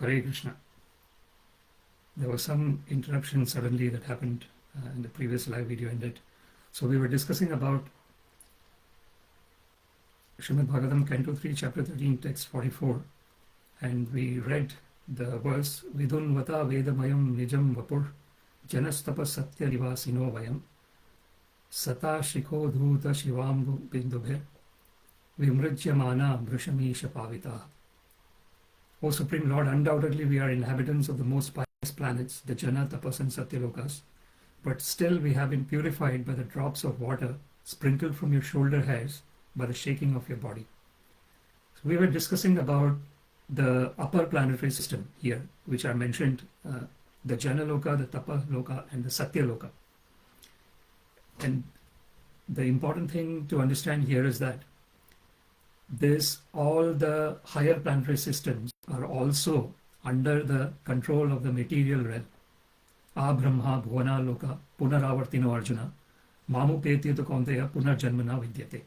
Hare Krishna. There was some interruption suddenly that happened in the previous live video ended. So we were discussing about Śrīmad Bhāgavatam, Canto 3, Chapter 13, Text 44. And we read the verse, Vidunvata Vedamayam Nijam Vapur Janastapa Satya Nivasino Vayam Sata Shiko Dhuta Shivambu Bindubhe Vimrajyamana Bhrishamisha Pavita. O Supreme Lord, undoubtedly we are inhabitants of the most pious planets, the Jana, Tapas and Satyalokas, but still we have been purified by the drops of water sprinkled from your shoulder hairs by the shaking of your body. So we were discussing about the upper planetary system here, which are mentioned, the Jana Loka, the Tapa Loka and the Satya Loka. And the important thing to understand here is that all the higher planetary systems are also under the control of the material realm. Brahma Bhuvana Loka Punaravartino Arjuna Mamu Petyato Kaunteya Punarjanmana Vidyate.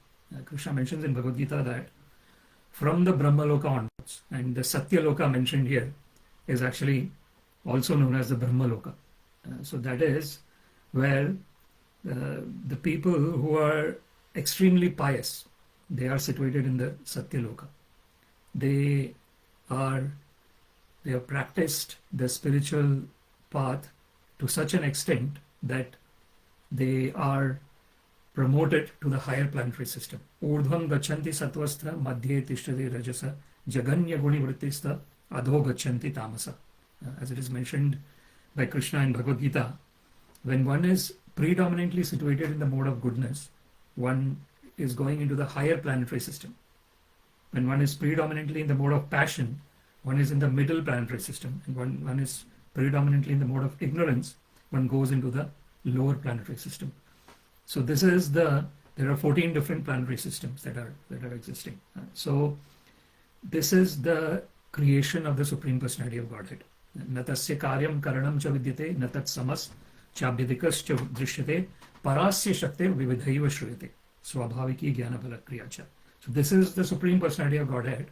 Krishna mentions in Bhagavad Gita that from the Brahma Loka onwards, and the Satya Loka mentioned here is actually also known as the Brahma Loka. So that is where the people who are extremely pious, they are situated in the Satya Loka. They have practiced the spiritual path to such an extent that they are promoted to the higher planetary system. Urdhvam gachanti satvastra madhye tishtade rajasa jaganya guni vrittista adho gachanti tamasa. As it is mentioned by Krishna in Bhagavad Gita, when one is predominantly situated in the mode of goodness, one is going into the higher planetary system. When one is predominantly in the mode of passion, one is in the middle planetary system. And when one is predominantly in the mode of ignorance, one goes into the lower planetary system. So this is there are 14 different planetary systems that are existing. So this is the creation of the Supreme Personality of Godhead. Natasya karyam karanam cha vidyate natat samas chabhyadikas cha drishyate parasya shakte vividhaiva shruyate swabhaviki jnana bala kriya cha. So this is the Supreme Personality of Godhead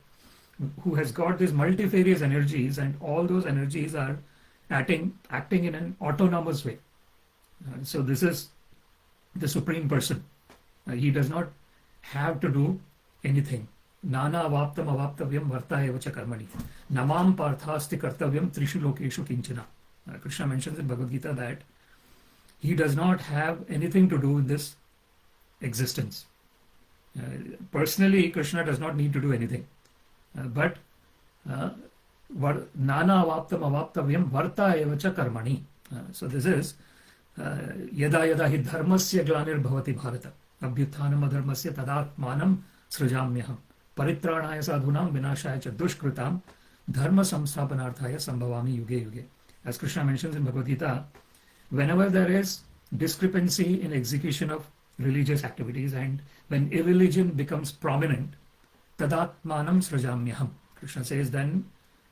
who has got these multifarious energies, and all those energies are acting in an autonomous way. So this is the Supreme Person. He does not have to do anything. Nana avaptam avaptavyam varta evacha karmani. Namam parthasti kartavyam trishu lokeshu kinchana. Krishna mentions in Bhagavad Gita that he does not have anything to do in this existence. Personally, Krishna does not need to do anything. But Nana avaptam avaptavyam varta evacha karmani. So this is Yada yada hi dharmasya glanir bhavati bharata abhyuthanam adharmasya tadatmanam srajamyaham paritranaya sadhunam vinashaya cha dushkritam dharma samsthapanarthaya sambhavami yuge yuge. As Krishna mentions in Bhagavad Gita, whenever there is discrepancy in execution of religious activities and when irreligion becomes prominent, tadatmanam srajamyaham, Krishna says, then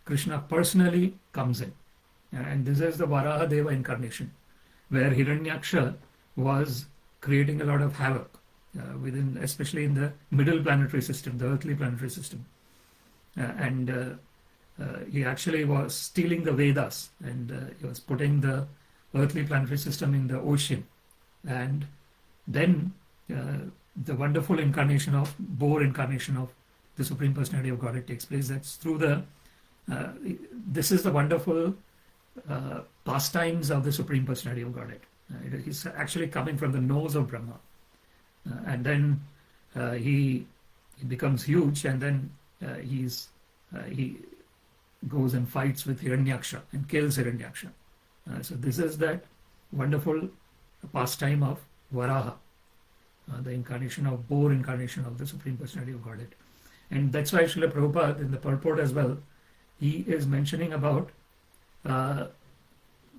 Krishna personally comes in. And this is the Varaha Deva incarnation, where Hiranyaksha was creating a lot of havoc within, especially in the middle planetary system, the earthly planetary system. And he actually was stealing the Vedas, and he was putting the earthly planetary system in the ocean. And then the wonderful incarnation of, Boar incarnation of the Supreme Personality of Godhead takes place. That's through this is the wonderful pastimes of the Supreme Personality of Godhead. He's actually coming from the nose of Brahma. And then he becomes huge, and then he goes and fights with Hiranyaksha and kills Hiranyaksha. So this is that wonderful pastime of Varaha, the incarnation of Boar incarnation of the Supreme Personality of Godhead. And that's why Srila Prabhupada in the purport as well, he is mentioning about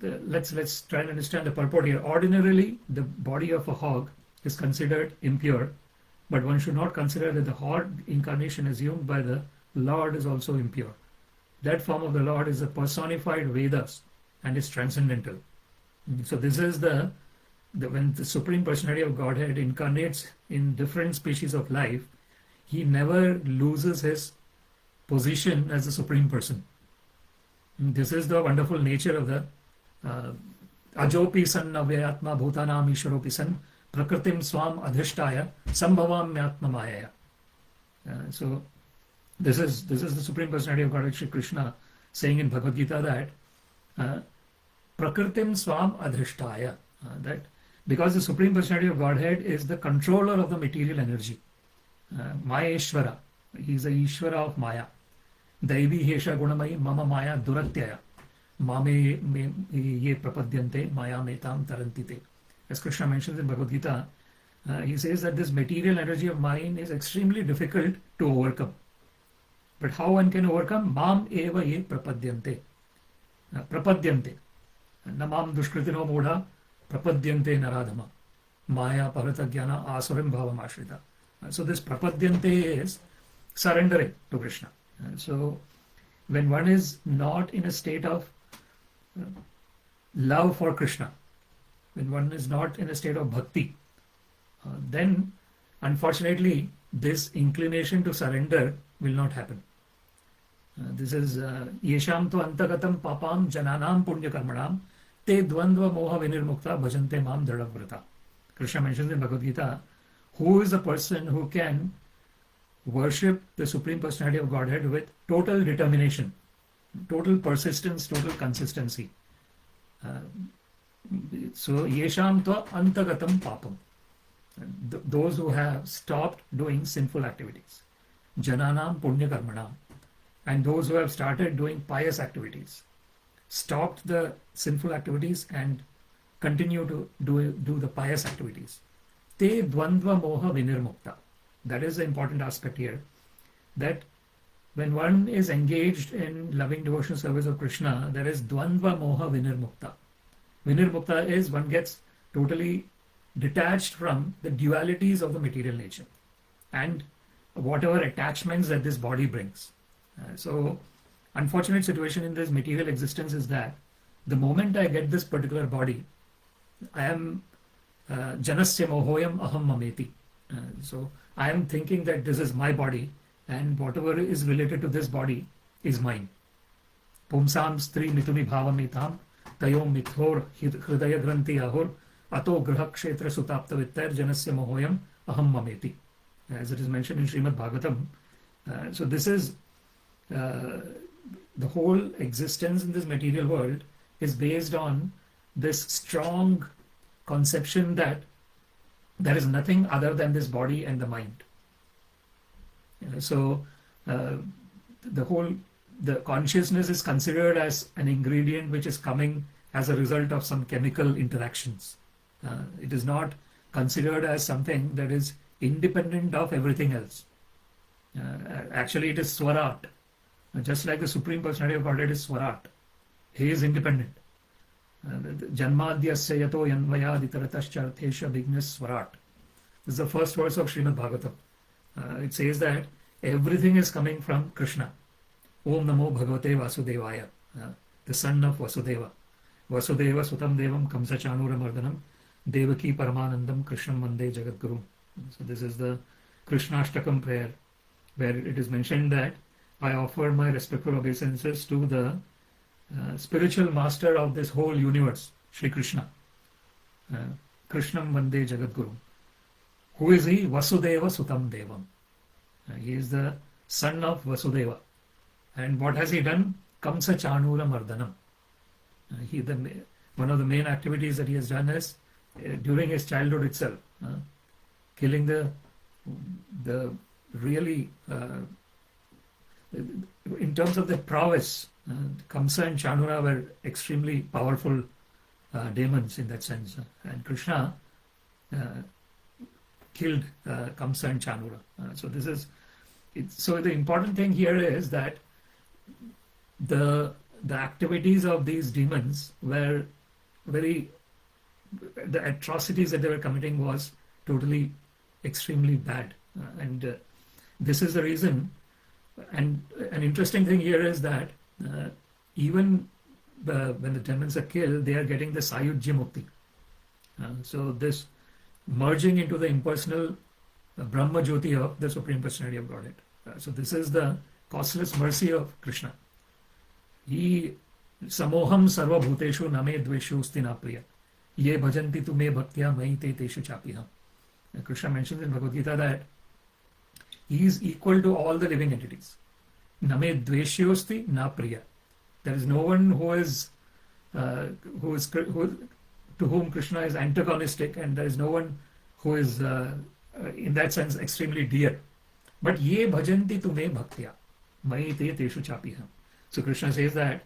let's try and understand the purport here. Ordinarily, the body of a hog is considered impure, but one should not consider that the hog incarnation assumed by the Lord is also impure. That form of the Lord is the personified Vedas and is transcendental. So this is when the Supreme Personality of Godhead incarnates in different species of life, he never loses his position as the Supreme Person. This is the wonderful nature of the Ajopi san avyayatma bhutanam ishwaropi san prakritim swam adhishtaya sambhavamyatma mayaya. So this is the Supreme Personality of Godhead Shri Krishna saying in Bhagavad Gita that prakritim swam adhishtaya, that because the Supreme Personality of Godhead is the controller of the material energy. Mayeshwara, he is the Ishvara of Maya. Daivi hesha gunamai mama maya duratyaya. Mame ye prapadyante maya metam tarantite. As Krishna mentions in Bhagavad Gita, he says that this material energy of mine is extremely difficult to overcome. But how one can overcome? Mam eva ye prapadyante. Prapadyante. Namam dushkritino modha prapadyante naradhama. Maya parata jnana asuram bhavam ashrita. So this prapadyante is surrendering to Krishna. So when one is not in a state of love for Krishna, when one is not in a state of bhakti, then unfortunately this inclination to surrender will not happen. This is yesham tu antagatam papam jananam punya karmanam te dvandva moha vinirmukta bhajante mam dradavrata. Krishna mentions in Bhagavad Gita, who is the person who can worship the Supreme Personality of Godhead with total determination, total persistence, total consistency. So yesham tva antagatam papam, those who have stopped doing sinful activities, jananam punya karmanam, and those who have started doing pious activities, stopped the sinful activities and continue to do the pious activities. Te dvandva moha vinirmukta. That is the important aspect here, that when one is engaged in loving devotional service of Krishna, there is dvandva moha vinirmukta. Vinirmukta is one gets totally detached from the dualities of the material nature and whatever attachments that this body brings. So unfortunate situation in this material existence is that the moment I get this particular body, I am janasya mohoyam aham mameti. So I am thinking that this is my body and whatever is related to this body is mine. Pumsam stri mitumi bhavamitam tayom mithor hridaya granthi ahur ato graha kshetra sutapta vittar janasya mohoyam aham mameti. As it is mentioned in Śrīmad Bhāgavatam. So this is the whole existence in this material world is based on this strong conception that there is nothing other than this body and the mind. So the consciousness is considered as an ingredient which is coming as a result of some chemical interactions. It is not considered as something that is independent of everything else. Actually, it is Swarat. Just like the Supreme Personality of Godhead is Swarat. He is independent. Janmadhyasya yato yanvayaditaratascha vignes Swarat. This is the first verse of Śrīmad Bhāgavatam. It says that everything is coming from Krishna. Om Namo Bhagavate Vasudevaya. The son of Vasudeva. Vasudeva Sutam Devam Kamsa Chanuramardanam Devaki Paramanandam Krishnam Vande Jagadguru. So this is the Krishnashtakam prayer, where it is mentioned that I offer my respectful obeisances to the spiritual master of this whole universe, Shri Krishna. Krishnam Vande Jagadguru. Who is he? Vasudeva Sutam Devam. He is the son of Vasudeva. And what has he done? Kamsa Chanura Mardanam. One of the main activities that he has done is during his childhood itself, killing the really in terms of the prowess, Kamsa and Chanura were extremely powerful demons in that sense, and Krishna killed Kamsa and Chanura. So this is it. So the important thing here is that the activities of these demons were the atrocities that they were committing was totally extremely bad, and this is the reason. And an interesting thing here is that even when the demons are killed, they are getting the Sayujya Mukti. So this merging into the impersonal Brahma Jyoti of the Supreme Personality of Godhead. So this is the costless mercy of Krishna. He Samoham sarva bhuteshu name dveshu stina priya. Ye bhajanti tu me bhaktya mai te teshu chapiham. Krishna mentions in Bhagavad Gita that he is equal to all the living entities. Name dveshyosti na priya. There is no one to whom Krishna is antagonistic, and there is no one who is in that sense extremely dear. But ye bhajanti tu me bhaktya mai te teshu chapiham. So Krishna says that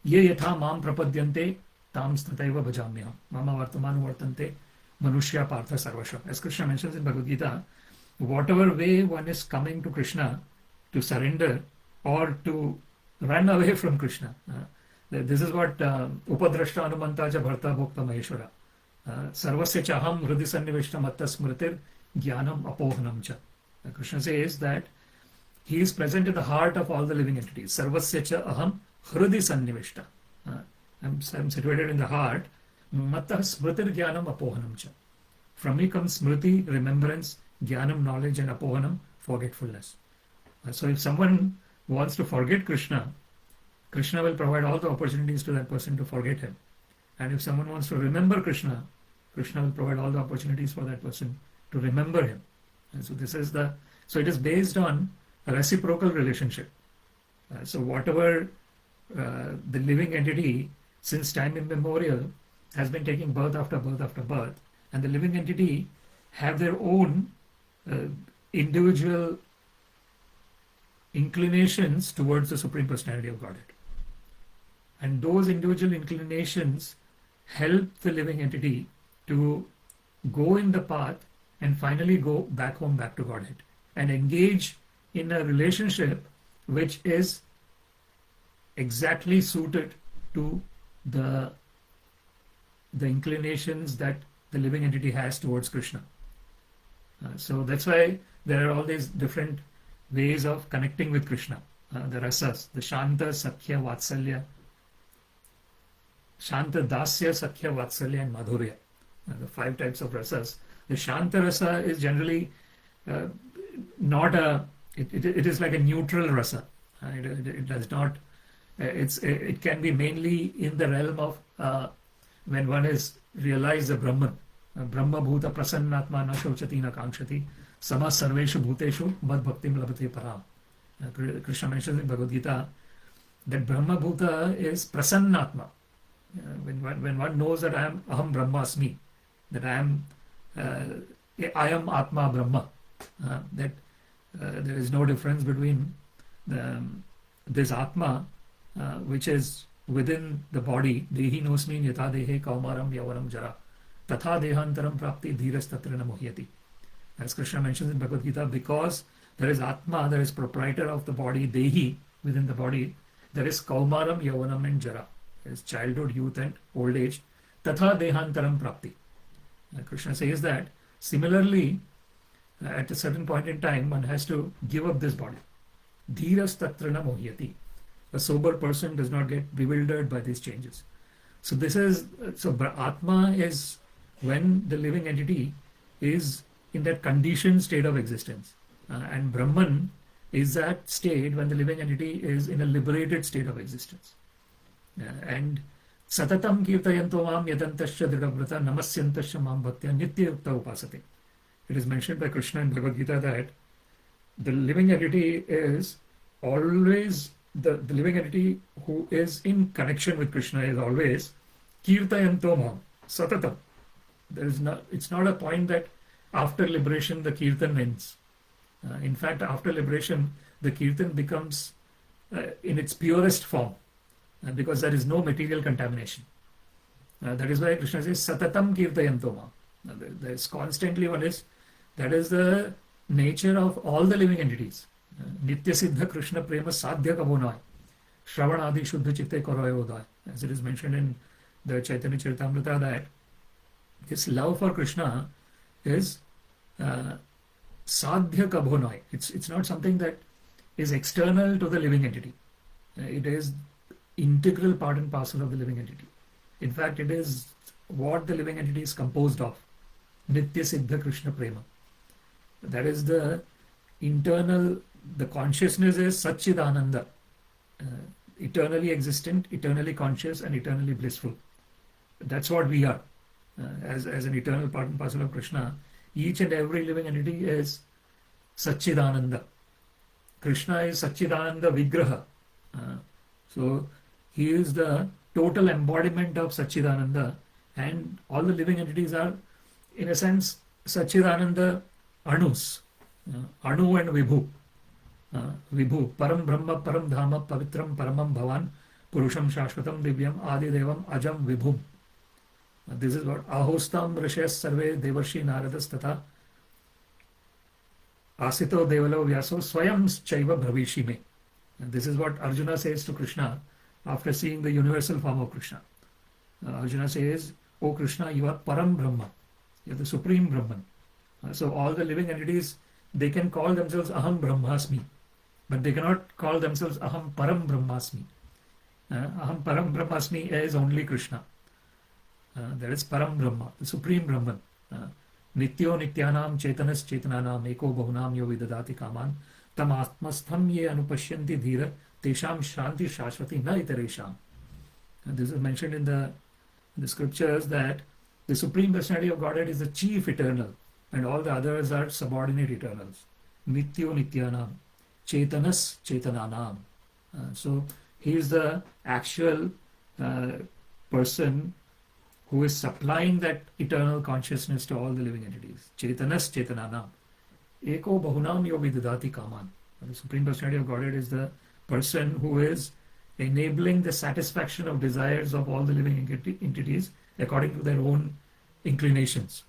ye yatha mam prapadyante tam stataiva bhajamyaham mama vartamanu vartante manushya partha sarvasva. As Krishna mentions in Bhagavad Gita, whatever way one is coming to Krishna to surrender or to run away from Krishna, this is what upadrashta anumanta cha bharta bhokta maheshwara sarvasya chaham hridi sannivishtam atta smritir jnanam apohanam cha. Krishna says that he is present in the heart of all the living entities. Sarvasya cha aham hridi sannivishta. I'm situated in the heart. Matta smritir jnanam apohanam cha. From me comes smriti, remembrance, jnanam, knowledge, and apohanam, forgetfulness. So if someone wants to forget Krishna, Krishna will provide all the opportunities to that person to forget him. And if someone wants to remember Krishna, Krishna will provide all the opportunities for that person to remember him. And so it is based on a reciprocal relationship. So whatever the living entity since time immemorial has been taking birth after birth after birth, and the living entity have their own individual inclinations towards the Supreme Personality of Godhead. And those individual inclinations help the living entity to go in the path and finally go back home, back to Godhead, and engage in a relationship which is exactly suited to the inclinations that the living entity has towards Krishna. So that's why there are all these different ways of connecting with Krishna. The rasas, the Shanta, Sakhya, Vatsalya, Shanta, Dasya, Sakhya, Vatsalya, and Madhurya. The 5 types of rasas. The Shanta rasa is generally not it is like a neutral rasa. It does not, it can be mainly in the realm of when one is realized the Brahman. Brahma bhuta prasannatma na shochati na kankshati sama sarveshu bhuteshu mad bhaktim labhate param. Krishna mentions in Bhagavad Gita that Brahma bhuta is prasannatma. When one knows that I am aham brahmasmi, that I am atma brahma, that there is no difference between this atma which is within the body, dehi nosmi yatha dehe kaumaram yavaram jara tatha dehantaram prapti dhiras tatra na muhyati. As Krishna mentions in Bhagavad Gita, because there is atma, there is proprietor of the body, dehi, within the body, there is kaumaram, yavanam, and jara. There is childhood, youth, and old age. Tatha dehantaram prapti. Krishna says that similarly, at a certain point in time, one has to give up this body. Dhiras tatra na muhyati. A sober person does not get bewildered by these changes. So Atma is when the living entity is in that conditioned state of existence. And Brahman is that state when the living entity is in a liberated state of existence. And Satatam kirtayanto mam yadantasya dridhavrata namasyantasya mam bhaktya nitya yukta upasate. It is mentioned by Krishna in Bhagavad Gita that the living entity is always, the living entity who is in connection with Krishna is always kirtayanto mam, satatam. It's not a point that after liberation the kirtan ends. In fact, after liberation the kirtan becomes in its purest form because there is no material contamination. That is why Krishna says satatam kirtayanto mam. There is constantly that is the nature of all the living entities. Nitya siddha Krishna prema sadhya kabonai shravanadi shuddha chitte koroyodai. As it is mentioned in the Chaitanya Charitamrita that this love for Krishna is sadhya kabonai. It's not something that is external to the living entity. It is integral part and parcel of the living entity. In fact, it is what the living entity is composed of. Nitya siddha Krishna prema. That is the internal, the consciousness is Satchidananda. eternally existent, eternally conscious, and eternally blissful. That's what we are. As an eternal part and parcel of Krishna, each and every living entity is Satchidananda. Krishna is Satchidananda Vigraha. So he is the total embodiment of Satchidananda, and all the living entities are, in a sense, Satchidananda Anus. Anu and Vibhu. Vibhu, Param Brahma, Param Dhama, Pavitram, Paramam Bhavan, Purusham Shashvatam Divyam, Adi Devam, Ajam Vibhum. This is what Ahostam Rishayas Sarve Devarshi Naradas Tata Asito Devalo Vyaso Swayam Chaiva Bhavishi Me. This is what Arjuna says to Krishna after seeing the universal form of Krishna. Arjuna says, "O Krishna, you are Param Brahma. You are the Supreme Brahman." So all the living entities, they can call themselves Aham Brahmasmi, but they cannot call themselves Aham Param Brahmasmi. Aham Param Brahmasmi is only Krishna. That is Param Brahma, the Supreme Brahman. Nityo Nityanam Chetanas Chetananam Eko Bahunam Yo Vidadati Kaman Tam Atmastham Ye Anupashyanti Dhira Tesham Shanti Shashvati Na Itaresham. This is mentioned in the scriptures that the Supreme Personality of Godhead is the chief eternal, and all the others are subordinate eternals. Nityo Nityanam Chetanas Chetananam. So he is the actual person who is supplying that eternal consciousness to all the living entities. Chetanas Chetananam. Eko Bahunam Yo Vidadati Kaman. The Supreme Personality of Godhead is the person who is enabling the satisfaction of desires of all the living entities according to their own inclinations.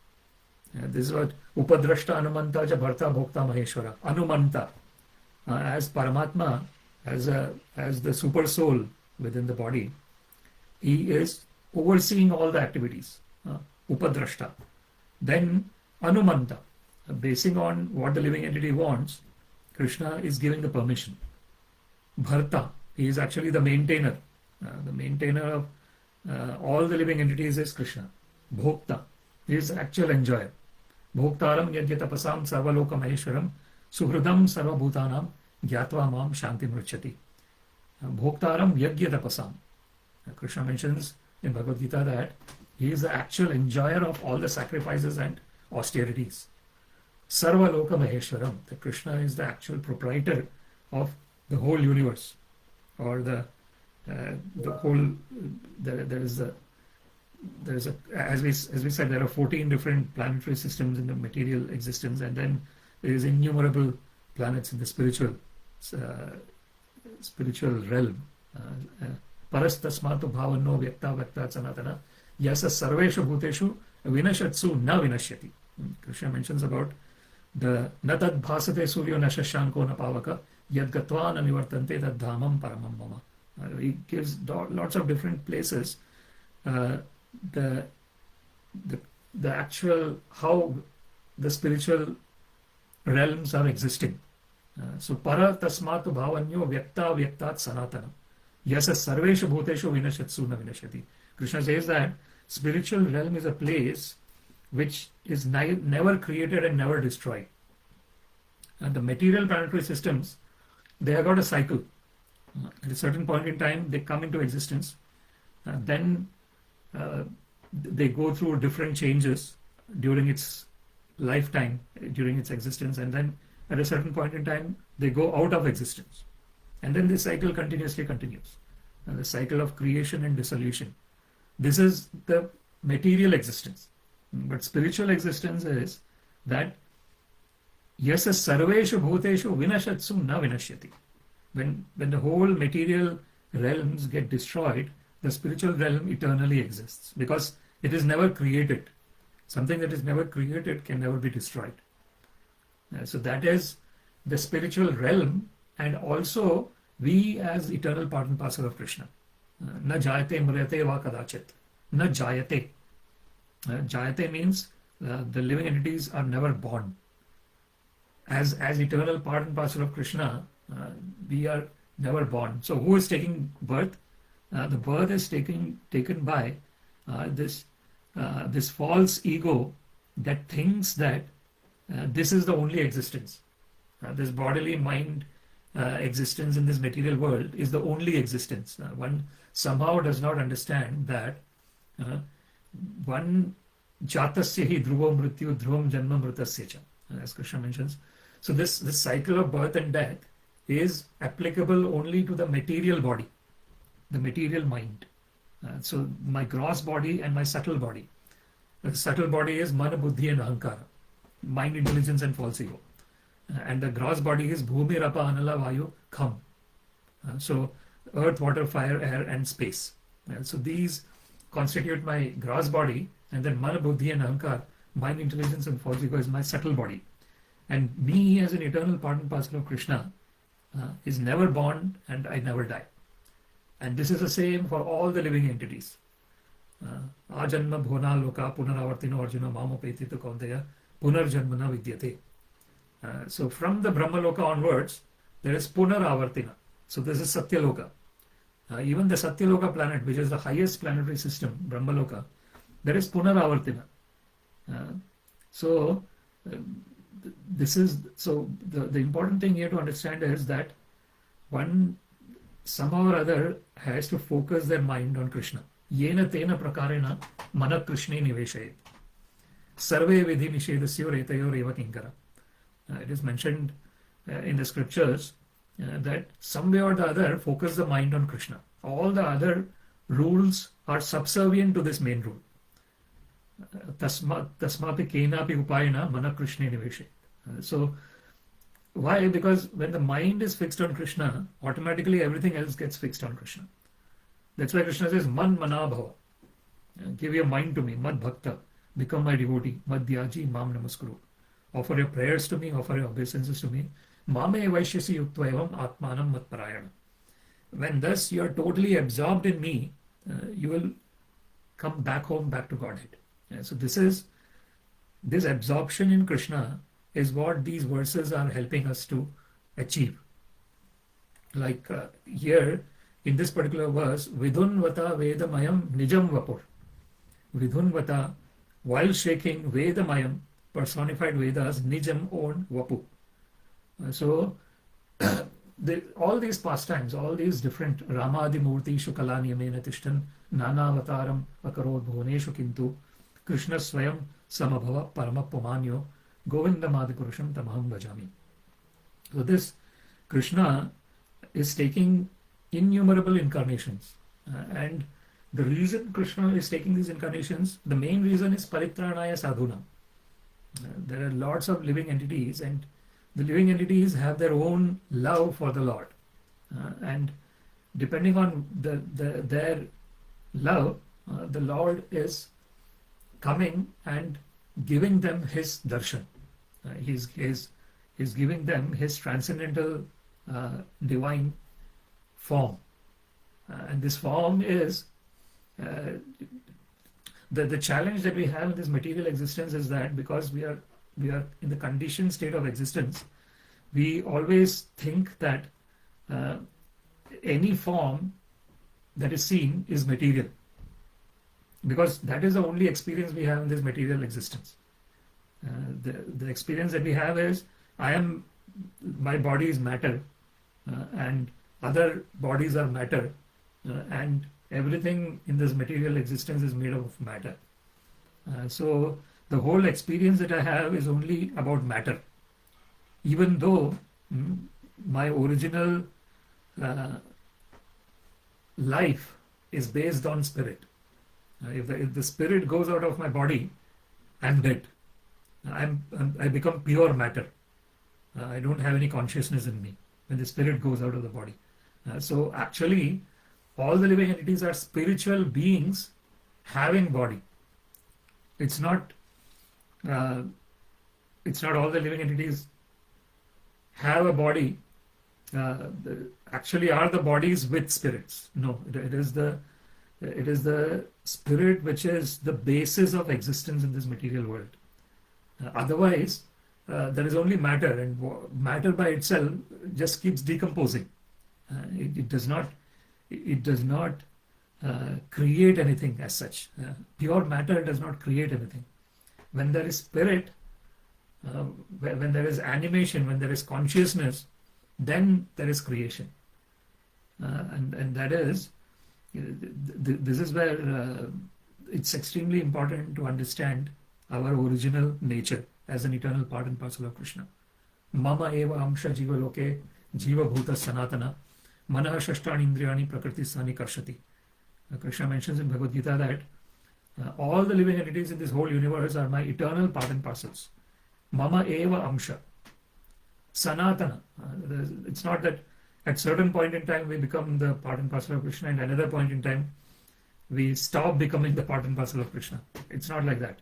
This is what Upadrashta Anumanta Ja Bharta Bhokta Maheshwara. Anumanta. As Paramatma, as the super soul within the body, he is overseeing all the activities. Upadrashta. Then Anumanta. Basing on what the living entity wants, Krishna is giving the permission. Bharta. He is actually the maintainer. The maintainer of all the living entities is Krishna. Bhokta. He is the actual enjoyer. Bhoktaram yadyatapasam sarvaloka maheshwaram suhridam sarvabhutanam gyatva mam shanti mruchati. Bhoktaram yagyatapasam. Krishna mentions in Bhagavad Gita that he is the actual enjoyer of all the sacrifices and austerities. Sarvaloka maheshwaram. The Krishna is the actual proprietor of the whole universe, or the whole. There is a as we said, there are 14 different planetary systems in the material existence, and then there is innumerable planets in the spiritual realm. Parastasmatu bhavanno vyakta vyakta sanatana yasa sarveshu bhuteshu vinashatsu na vinashyati. Krishna mentions about the natad bhasate suryo nashashanko napavaka yad gatva na nivartante tad dhamam paramam mama. He gives lots of different places the actual how the spiritual realms are existing. So para tasmatu bhavanyo vyakta vyaktat sanatana yasa sarveshu bhuteshu vinashatsu na vinashyati. Krishna says that spiritual realm is a place which is never created and never destroyed. And the material planetary systems, they have got a cycle. At a certain point in time, they come into existence. Then they go through different changes during its lifetime, during its existence, and then at a certain point in time, they go out of existence. And then this cycle continuously continues. The cycle of creation and dissolution. This is the material existence. But spiritual existence is that yasa sarveshu bhuteshu vinashatsu na vinashyati. When the whole material realms get destroyed, the spiritual realm eternally exists because it is never created. Something that is never created can never be destroyed. So that is the spiritual realm, and also we as eternal part and parcel of Krishna. Na jayate mriyate va kadachit. Na jayate. Jayate means the living entities are never born. As eternal part and parcel of Krishna, we are never born. So who is taking birth? The birth is taken by this false ego that thinks that this is the only existence. This bodily mind existence in this material world is the only existence. One somehow does not understand that one jatasya hi dhruvo mrityu dhruvam janma mritasya cha, as Krishna mentions. So this cycle of birth and death is applicable only to the material body, the material mind. So my gross body and my subtle body. The subtle body is mana, buddhi and ahankara, mind, intelligence and false ego. And the gross body is bhumi, rapa, anala, vayu, kham. So earth, water, fire, air and space. So these constitute my gross body, and then mana, buddhi and ahankar, mind, intelligence and false ego is my subtle body. And me as an eternal part and parcel of Krishna is never born and I never die. And this is the same for all the living entities. Ajanma bhona loka punaravartino arjuna mamapeti to kaunteya punarjanmana vidyate. So from the Brahmaloka onwards, there is punaravartina. So this is Satyaloka. Even the Satyaloka planet, which is the highest planetary system, Brahmaloka, there is punaravartina. So the important thing here to understand is that one somehow or other has to focus their mind on Krishna. Yena tena prakarena mana Krishne niveshayet. Sarve vidhi nishedasyo retayo reva kinkara. It is mentioned in the scriptures that some way or the other focus the mind on Krishna. All the other rules are subservient to this main rule. Tasmapi kenapi upayena mana Krishne niveshayet. So why? Because when the mind is fixed on Krishna, automatically everything else gets fixed on Krishna. That's why Krishna says, Man manabhava. Give your mind to me, mad bhakta. Become my devotee, mad dhyaji, mam namaskuru. Offer your prayers to me, offer your obeisances to me. Mame vaishyasi yuktva evam atmanam mat parayana. When thus you are totally absorbed in me, you will come back home, back to Godhead. So this absorption in Krishna is what these verses are helping us to achieve. Like here, in this particular verse, Vidhunvata Vedamayam Nijam Vapur. Vidhunvata, while shaking Vedamayam, personified Vedas, Nijam own Vapu. So, all these pastimes, all these different Ramadi Murti, Shukala Niyamena Tishtan, Nana Avataram, Akarod Bhuvaneshu Kintu, Krishna Swayam Samabhava Parama Pumanyo, Govinda Madhipurusham Tamaham Bhajami. So this Krishna is taking innumerable incarnations. And the reason Krishna is taking these incarnations, the main reason is Paritranaya Sadhuna. There are lots of living entities, and the living entities have their own love for the Lord. And depending on their love, the Lord is coming and giving them His darshan. He's giving them His transcendental divine form. And this form is the challenge that we have in this material existence is that because we are in the conditioned state of existence, we always think that any form that is seen is material, because that is the only experience we have in this material existence. The experience that we have is my body is matter, and other bodies are matter, and everything in this material existence is made of matter. So the whole experience that I have is only about matter, even though my original life is based on spirit. If the spirit goes out of my body, I'm dead. I become pure matter. I don't have any consciousness in me when the spirit goes out of the body. So actually, all the living entities are spiritual beings having body. It's not all the living entities have a body. Actually, are the bodies with spirits? No, it is the spirit which is the basis of existence in this material world. Otherwise, there is only matter, and matter by itself just keeps decomposing. It does not create anything as such. Pure matter does not create anything. When there is spirit, when there is animation, when there is consciousness, then there is creation. And that is, this is where it's extremely important to understand our original nature as an eternal part and parcel of Krishna. Mama eva amsha jiva loke jiva bhuta sanatana manah shashtani indriyani prakriti sani karshati. Krishna mentions in Bhagavad Gita that all the living entities in this whole universe are my eternal part and parcels. Mama eva amsha. Sanātana. It's not that at certain point in time we become the part and parcel of Krishna and another point in time we stop becoming the part and parcel of Krishna. It's not like that.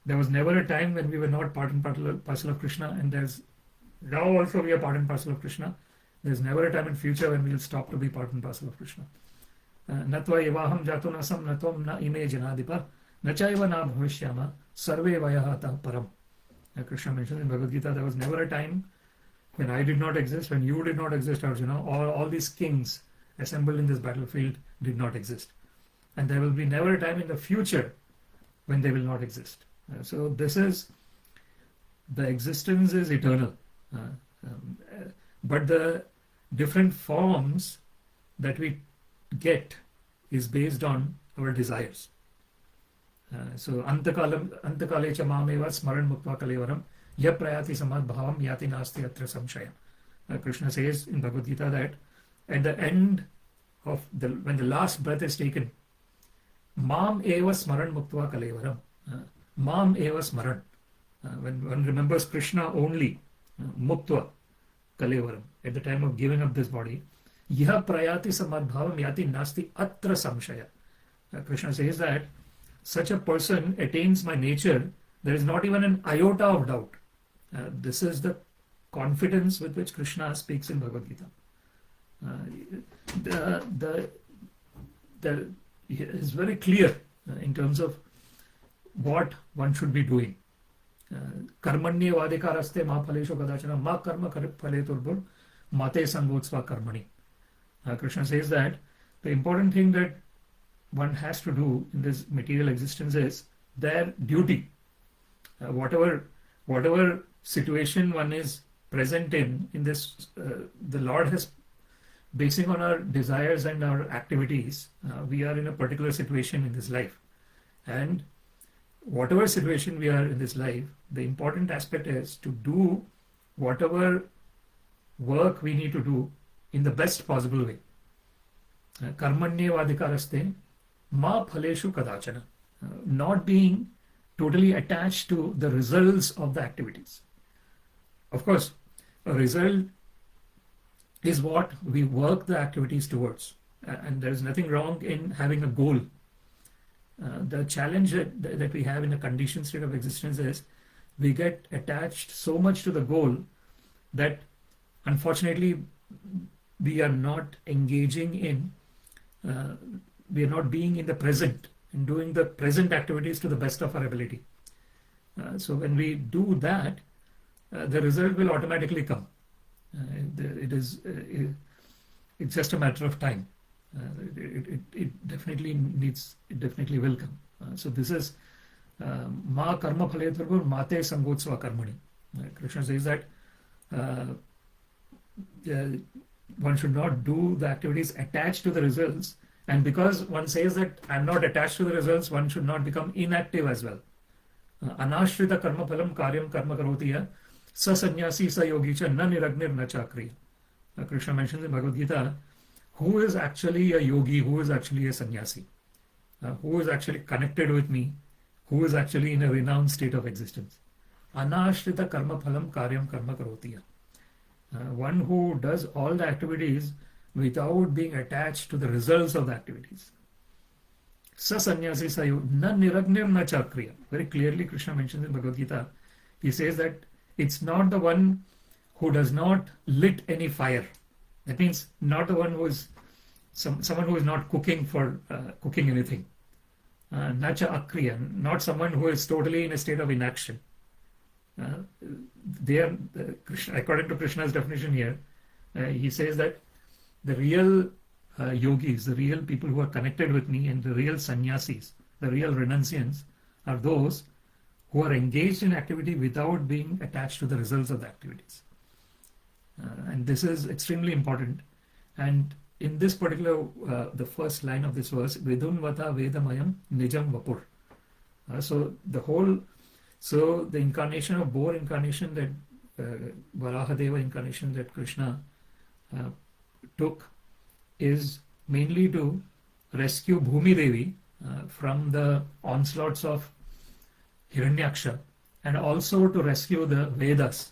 There was never a time when we were not part and parcel of Krishna, and there's now also we are part and parcel of Krishna. There's never a time in future when we will stop to be part and parcel of Krishna. Natva evaham jato nasam natvam na ime janadipa nachaiva na bhavishyama sarve vayahata param. Krishna mentions in Bhagavad Gita, there was never a time when I did not exist, when you did not exist, Arjuna. All these kings assembled in this battlefield did not exist. And there will be never a time in the future when they will not exist. So this is, the existence is eternal. But the different forms that we get is based on our desires. So antakale cha mameva smaran muktva kalevaram ya prayati samad bhavam yati nasti atra samshaya. Krishna says in Bhagavad Gita that at the end of when the last breath is taken, mam eva smaran muktva kalevaram. Mam eva smaran. When one remembers Krishna only, muktva kalevaram, at the time of giving up this body, yah prayati samad bhavam yati nasti atra samshaya. Krishna says that such a person attains my nature, there is not even an iota of doubt. This is the confidence with which Krishna speaks in Bhagavad Gita. It is very clear in terms of what one should be doing. Karmanye vadikaraste ma phaleshu kadachana ma karma phale turbur mate sangotsva karmani. Krishna says that the important thing that one has to do in this material existence is their duty. Whatever situation one is present in this, the Lord has, basing on our desires and our activities, we are in a particular situation in this life. And whatever situation we are in this life, the important aspect is to do whatever work we need to do in the best possible way. Karmanye vadikaraste ma phaleshu kadachana. Not being totally attached to the results of the activities. Of course, a result is what we work the activities towards. And there is nothing wrong in having a goal. The challenge that we have in a conditioned state of existence is we get attached so much to the goal that unfortunately we are not engaging in, we are not being in the present and doing the present activities to the best of our ability. So when we do that, the result will automatically come. It's just a matter of time. It definitely will come. So this is ma karma phale turbur mate sangotsva karmani. Krishna says that one should not do the activities attached to the results, and because one says that I'm not attached to the results, one should not become inactive as well. Anashrita karma phalam karyam karma karotiya sa sannyasi sa yogi cha na niragnir na chakriya. Krishna mentions in Bhagavad Gita who is actually a yogi, who is actually a sannyasi, who is actually connected with me, who is actually in a renounced state of existence. Anashrita karma phalam karyam karma karotiya. One who does all the activities without being attached to the results of the activities. Sa sannyasi sa yogi na niragnir na chakriya. Very clearly Krishna mentions in Bhagavad Gita, he says that it's not the one who does not lit any fire. That means not the one who is someone who is not cooking for cooking anything. Nacha akriya, not someone who is totally in a state of inaction. According to Krishna's definition here, he says that the real yogis, the real people who are connected with me, and the real sannyasis, the real renunciants, are those who are engaged in activity without being attached to the results of the activities. And this is extremely important. And in this particular, the first line of this verse, Vidunvata Vedamayam Nijam Vapur. So the incarnation of Boar incarnation that Varahadeva incarnation that Krishna took is mainly to rescue Bhumi Devi from the onslaughts of Hiranyaksha, and also to rescue the Vedas,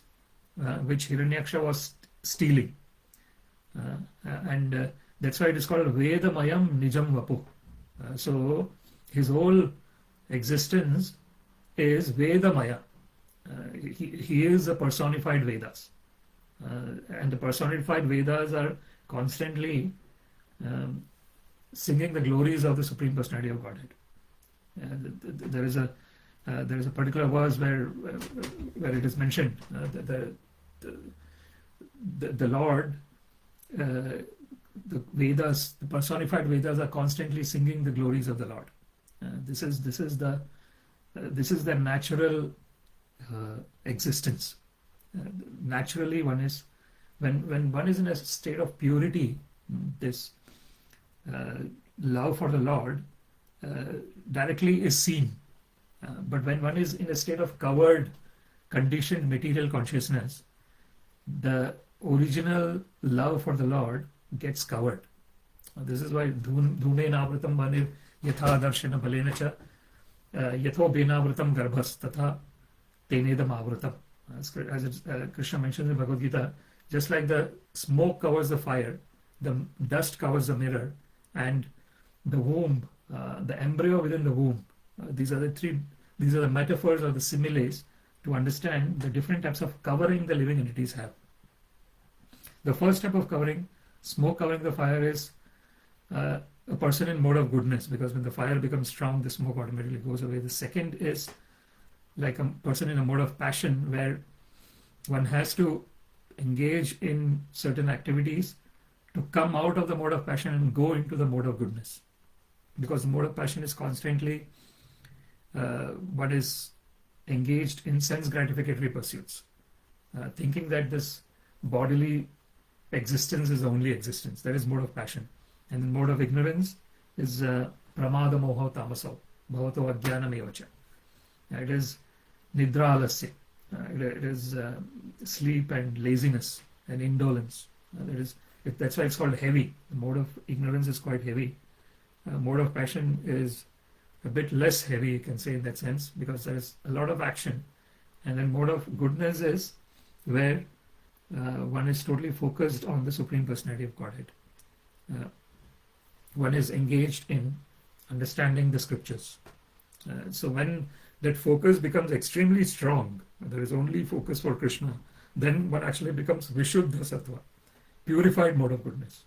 which Hiranyaksha was stealing. And that's why it is called Vedamayam Nijam Vapu. So his whole existence is Vedamaya. He is a personified Vedas. And the personified Vedas are constantly singing the glories of the Supreme Personality of Godhead. There is a particular verse where it is mentioned the Lord, the Vedas, the personified Vedas are constantly singing the glories of the Lord. This is their natural existence. Naturally, when one is in a state of purity, this love for the Lord directly is seen. But when one is in a state of covered, conditioned material consciousness, the original love for the Lord gets covered. This is why dhume navratam vanir yatha darshana balena cha yatho benavratam garbhas tatha tenedam avratam. As Krishna mentions in Bhagavad Gita, just like the smoke covers the fire, the dust covers the mirror, and the womb, the embryo within the womb. These are the metaphors or the similes to understand the different types of covering the living entities have. The first type of covering, smoke covering the fire, is a person in mode of goodness, because when the fire becomes strong, the smoke automatically goes away. The second is like a person in a mode of passion, where one has to engage in certain activities to come out of the mode of passion and go into the mode of goodness. Because the mode of passion is constantly one is engaged in sense gratificatory pursuits, thinking that this bodily existence is the only existence. That is mode of passion. And the mode of ignorance is pramada moho tamaso bhavato ajnanam evacha. It is nidra alasya. It is sleep and laziness and indolence. That's why it's called heavy. The mode of ignorance is quite heavy. Mode of passion is a bit less heavy, you can say, in that sense, because there is a lot of action. And then mode of goodness is where one is totally focused on the Supreme Personality of Godhead. One is engaged in understanding the scriptures. So when that focus becomes extremely strong, there is only focus for Krishna, then one actually becomes Vishuddha Sattva, purified mode of goodness.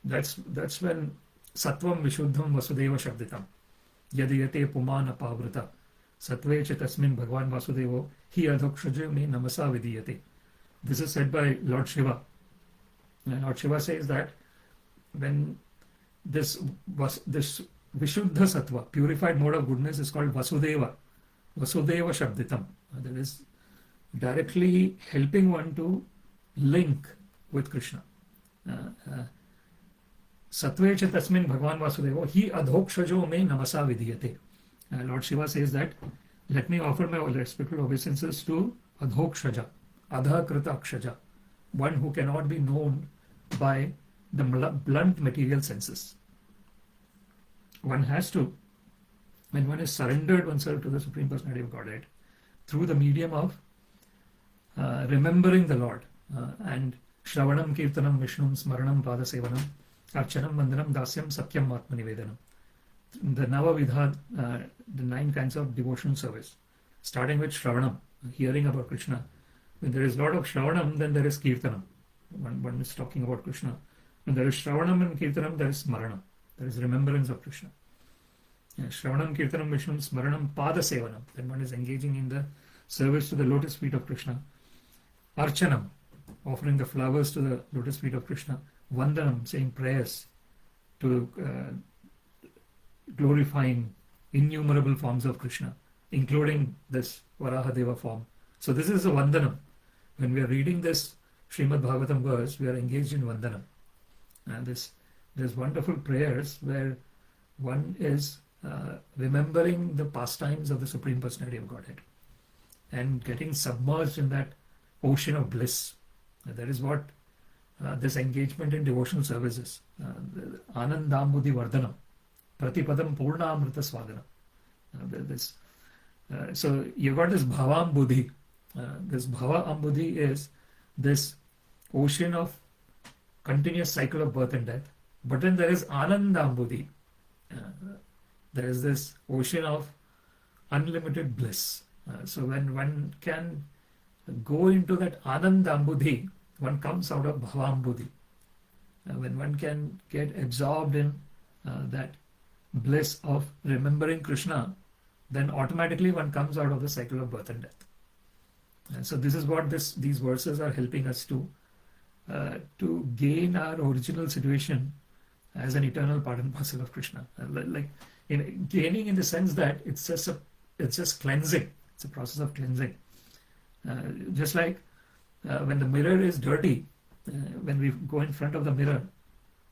That's when Sattvam Vishuddham Vasudeva Shabditam Yadiyate Pumana Pavrata Sattve cha tasmin Bhagwan Vasudevo Hi Adhokshaja me Namasa Vidiyate. This is said by Lord Shiva. And Lord Shiva says that when this Vishuddha Sattva, purified mode of goodness, is called Vasudeva Shabditam. That is directly helping one to link with Krishna. Sattve cha tasmin Bhagwan Vasudevo Hi Adhokshajo me Namasa Vidiyate. Lord Shiva says that, let me offer my respectful obeisances to Adhokshaja, Adha Krita Akshaja, one who cannot be known by the blunt material senses. One has to, when one has surrendered oneself to the Supreme Personality of Godhead, through the medium of remembering the Lord and Shravanam Kirtanam Vishnum Smaranam Pada Sevanam Archanam Vandanam Dasyam Sakyam Atma Nivedanam. The Navavidha, the 9 kinds of devotional service, starting with Shravanam, hearing about Krishna. When there is a lot of Shravanam, then there is Kirtanam. One is talking about Krishna. When there is Shravanam and Kirtanam, there is Smarana. There is remembrance of Krishna. Shravanam Kirtanam Vishnum Smaranam Pada Sevanam. Then one is engaging in the service to the lotus feet of Krishna. Archanam, offering the flowers to the lotus feet of Krishna. Vandanam, saying prayers to glorifying innumerable forms of Krishna, including this Varahadeva form. So this is a Vandanam. When we are reading this Śrīmad Bhāgavatam verse, we are engaged in Vandanam. And there's wonderful prayers where one is remembering the pastimes of the Supreme Personality of Godhead and getting submerged in that ocean of bliss. That is what this engagement in devotional services, Anandambudhi Vardhanam, Pratipadam Purnamrita Swadhanam. So you've got this Bhavambudhi. This Bhavambudhi is this ocean of continuous cycle of birth and death. But then there is Anandambudhi. There is this ocean of unlimited bliss. So when one can go into that Anandambudhi, one comes out of Bhavambudhi. When one can get absorbed in that bliss of remembering Krishna, then automatically one comes out of the cycle of birth and death. And so this is what these verses are helping us to gain our original situation as an eternal part and parcel of Krishna. Like gaining in the sense that it's just cleansing. It's a process of cleansing. Just like when the mirror is dirty, when we go in front of the mirror,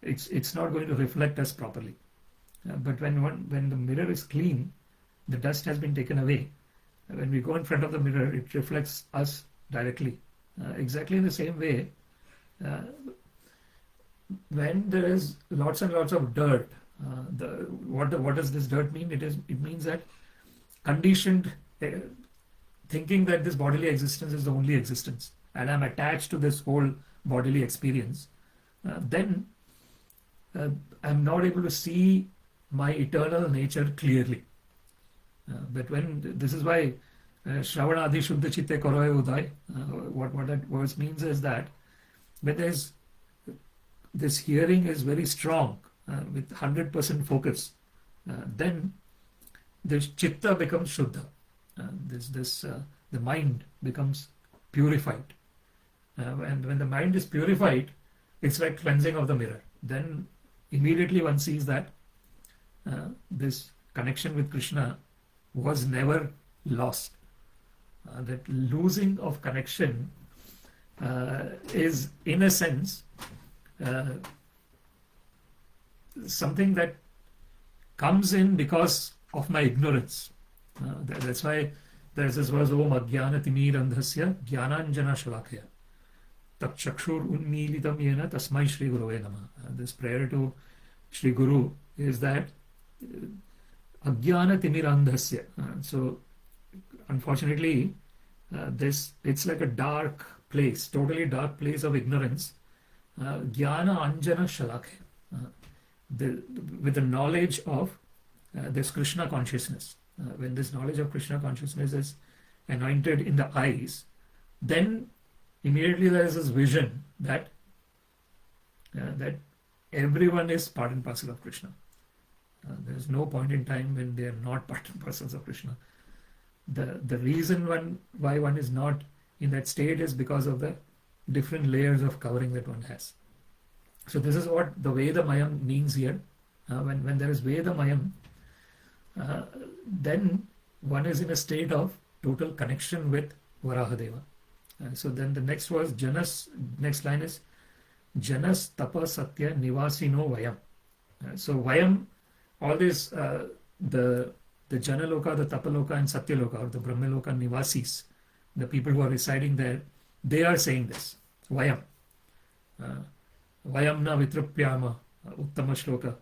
it's not going to reflect us properly. But when the mirror is clean, the dust has been taken away. When we go in front of the mirror, it reflects us directly. Exactly in the same way, when there is lots and lots of dirt, what does this dirt mean? It means that conditioned thinking that this bodily existence is the only existence, and I'm attached to this whole bodily experience, then I'm not able to see my eternal nature clearly. But when this is why Shravana Adi Shuddha Chitte Karoye Uday, what that verse means is that when there's this hearing is very strong with 100% focus, then this chitta becomes Shuddha. The mind becomes purified. And when the mind is purified, it's like cleansing of the mirror. Then immediately one sees that this connection with Krishna was never lost. That losing of connection is, in a sense, something that comes in because of my ignorance. That's why there's this verse, Om Ajnana Timirandhasya Jnananjana Shalakaya Tat Chakshur Unmilitam Yena Tasmai Shri Gurave Namah. This prayer to Shri Guru is that Ajnana Timirandhasya. So unfortunately, it's like a dark place, totally dark place of ignorance. Jnana Anjana Shalakaya. With the knowledge of this Krishna consciousness. When this knowledge of Krishna consciousness is anointed in the eyes, then immediately there is this vision that everyone is part and parcel of Krishna. There is no point in time when they are not part and parcels of Krishna. The reason why one is not in that state is because of the different layers of covering that one has. So this is what the Vedamayam means here. When there is Vedamayam, then one is in a state of total connection with Varahadeva. So then the next line is Janas Tapa Satya Nivasino Vayam. So Vayam, all this, the Janaloka, the Tapaloka and Satyaloka, or the Brahmaloka Nivasis, the people who are residing there, they are saying this. Vayam. Vayam na vitrupyama uttama shloka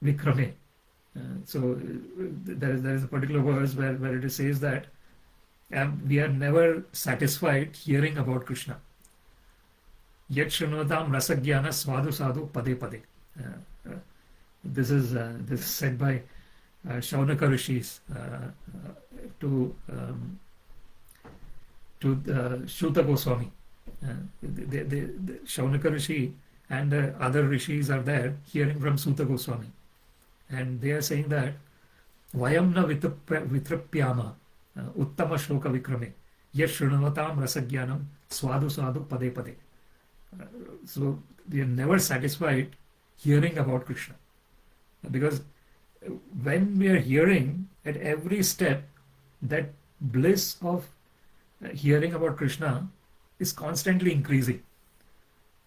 vikrame. So there is a particular verse where it says that we are never satisfied hearing about Krishna. Yet shrunotam rasagyana svadu sadhu pade pade. This is said by Shaunaka Rishis to Shuta Goswami. The Shaunaka Rishi and other rishis are there hearing from Suta Goswami, and they are saying that Vayamna vitrapyama uttama shloka vikrame yet shrunotam rasagyanam swadu swadu pade pade. So we are never satisfied hearing about Krishna, because when we are hearing at every step that bliss of hearing about Krishna is constantly increasing,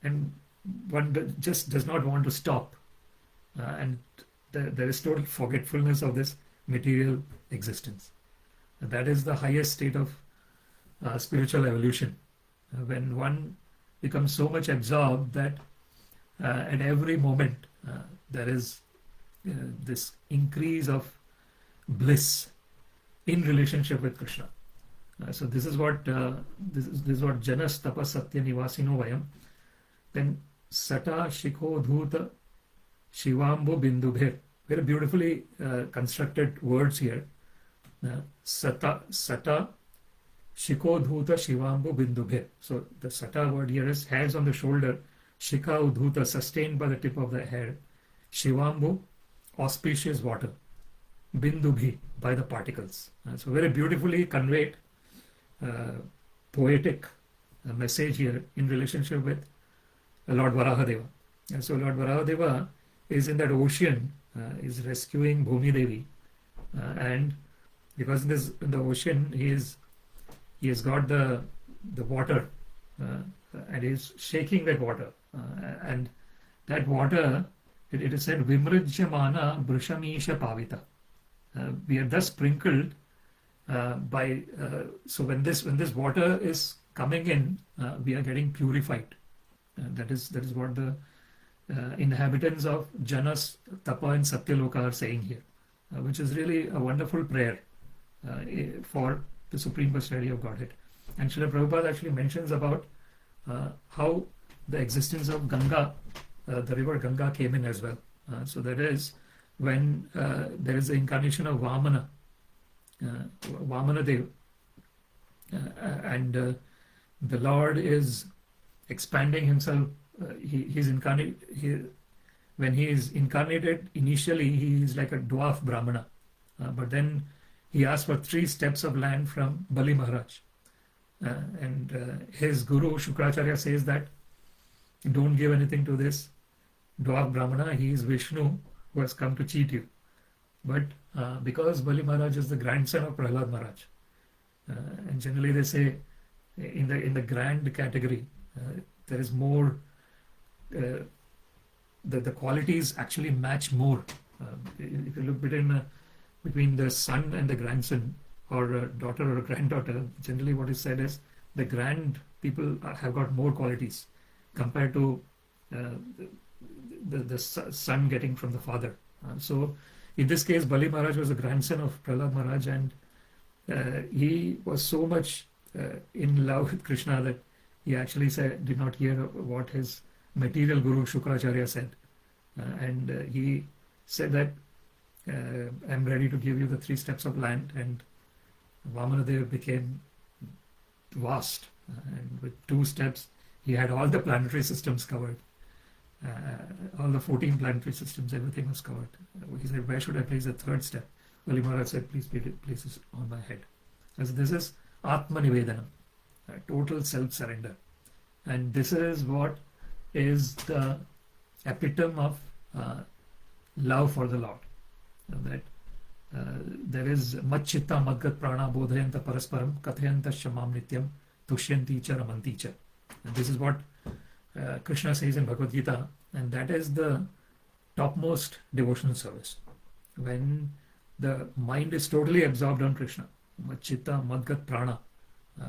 and one just does not want to stop, and there is total forgetfulness of this material existence. That is the highest state of spiritual evolution, when one becomes so much absorbed that at every moment there is this increase of bliss in relationship with Krishna. So this is what this is what Janas tapas satya nivasino vayam. Then sata shikho dhuta shivambo bindubhir. Very beautifully constructed words here. Sata shikho dhuta shivambo bindubhir. So the sata word here is hairs on the shoulder. Shikha udhuta, sustained by the tip of the hair. Shivambo, auspicious water. Bindubhi, by the particles. So very beautifully conveyed poetic message here in relationship with Lord Varahadeva. And so Lord Varahadeva is in that ocean, is rescuing Bhumi Devi, and because in the ocean he has got the water, and he is shaking that water, and that water, it is said Vimrajyamana Brishamisha Pavita. We are thus sprinkled by so when this water is coming in, we are getting purified. That is what the inhabitants of Janas, Tapa and Satyaloka are saying here, which is really a wonderful prayer for the Supreme Personality of Godhead. And Srila Prabhupada actually mentions about how the existence of Ganga, the river Ganga, came in as well. So that is when there is the incarnation of Vamana Dev, and the Lord is expanding himself. He's incarnate. When he is incarnated, initially he is like a dwarf Brahmana, but then he asked for 3 steps of land from Bali Maharaj, and his guru Shukracharya says that don't give anything to this dwarf Brahmana. He is Vishnu who has come to cheat you. But because Bali Maharaj is the grandson of Prahlad Maharaj, and generally they say in the grand category there is more, the qualities actually match more. If you look between the son and the grandson, or a daughter or a granddaughter, generally what is said is the grand people have got more qualities compared to the son getting from the father. So in this case, Bali Maharaj was the grandson of Prahlad Maharaj, and he was so much in love with Krishna that he actually did not hear what his material guru Shukracharya said, and he said that I'm ready to give you the 3 steps of land, and Vamanadev became vast, and with 2 steps he had all the planetary systems covered. All the 14 planetary systems, everything was covered. He said, where should I place the 3rd step? Bali Maharaj said, please place it on my head. As this is Atma Nivedanam, total self-surrender. And this is what is the epitome of love for the Lord. That there is Machchitta Madgat Prana Bodhayanta Parasparam Kathayanta Shamam Nityam Tushyanti Cha Ramanti Cha. And this is what Krishna says in Bhagavad Gita, and that is the topmost devotional service. When the mind is totally absorbed on Krishna, Machchitta Madgat Prana,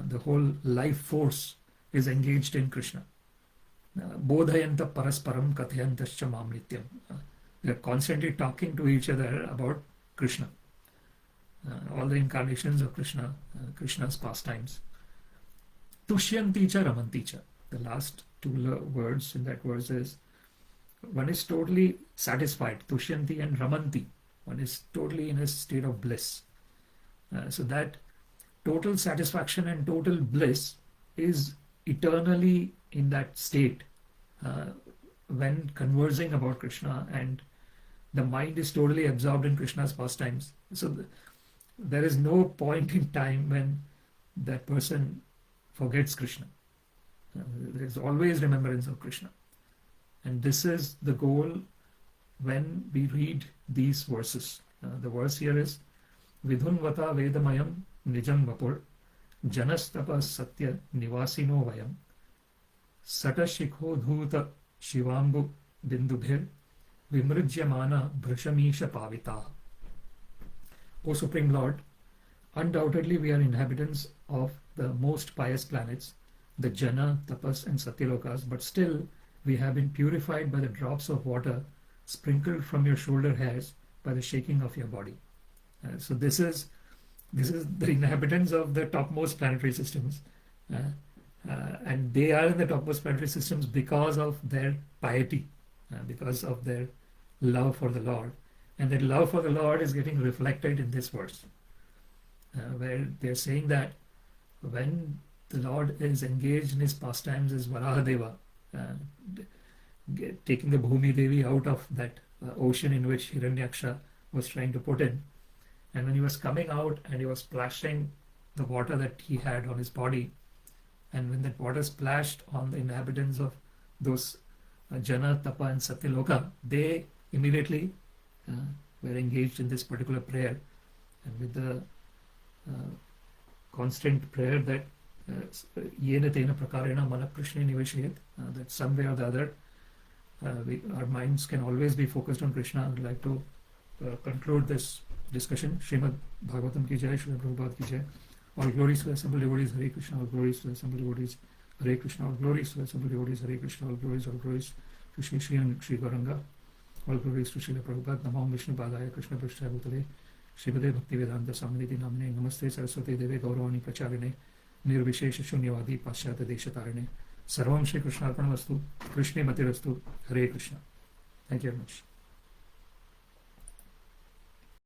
the whole life force is engaged in Krishna. Bodhayanta Parasparam Kathayantascha Mam Nityam. They are constantly talking to each other about Krishna. All the incarnations of Krishna, Krishna's pastimes. Tushyanti Cha Ramanti Cha. The last 2 words in that verse is, one is totally satisfied, Tushyanti, and Ramanti. One is totally in a state of bliss. So that total satisfaction and total bliss is eternally in that state when conversing about Krishna, and the mind is totally absorbed in Krishna's pastimes. So there is no point in time when that person forgets Krishna. There is always remembrance of Krishna. And this is the goal when we read these verses. The verse here is Vidhunvata Vedamayam Nijam Vapur Janastapas Satya Nivasino Vayam Satashikhodhuta Shivambu Bindubhir Vimrujyamana Bhrashamisha Pavita. O Supreme Lord, undoubtedly we are inhabitants of the most pious planets, the Jana, Tapas and Satyalokas, but still we have been purified by the drops of water sprinkled from your shoulder hairs by the shaking of your body. So this is the inhabitants of the topmost planetary systems, and they are in the topmost planetary systems because of their piety, because of their love for the Lord, and that love for the Lord is getting reflected in this verse, where they're saying that when the Lord is engaged in his pastimes as Varahadeva, taking the Bhumi Devi out of that ocean in which Hiranyaksha was trying to put in, and when he was coming out and he was splashing the water that he had on his body, and when that water splashed on the inhabitants of those Jana, Tapa and Satyaloka, they immediately were engaged in this particular prayer, and with the constant prayer that yena tena prakarena mana prashne niveshayet, that some way or the other our minds can always be focused on Krishna. I would like to conclude this discussion. Śrīmad Bhāgavatam ki jai, Śrīla Prabhupada ki jai. All glories to the assembled devotees, Hare Krishna. All glories to the assembled devotees, Hare Krishna. All glories to the assembled devotees, Hare Krishna. All glories to Shri and Shri Gauranga. All glories to Śrīla Prabhupada. Namam Vishnu Padaya Krishna Prasthaya Bhutale Śrīmade Bhaktivedanta Samniti Namne Namaste Saraswati Deve Gauravani Pracharine Nirvishesha Shunyavadi Paschata Deshatarine. Sarvam Shri Krishna Arpanamastu. Krishne Matirastu. Hare Krishna. Thank you very much.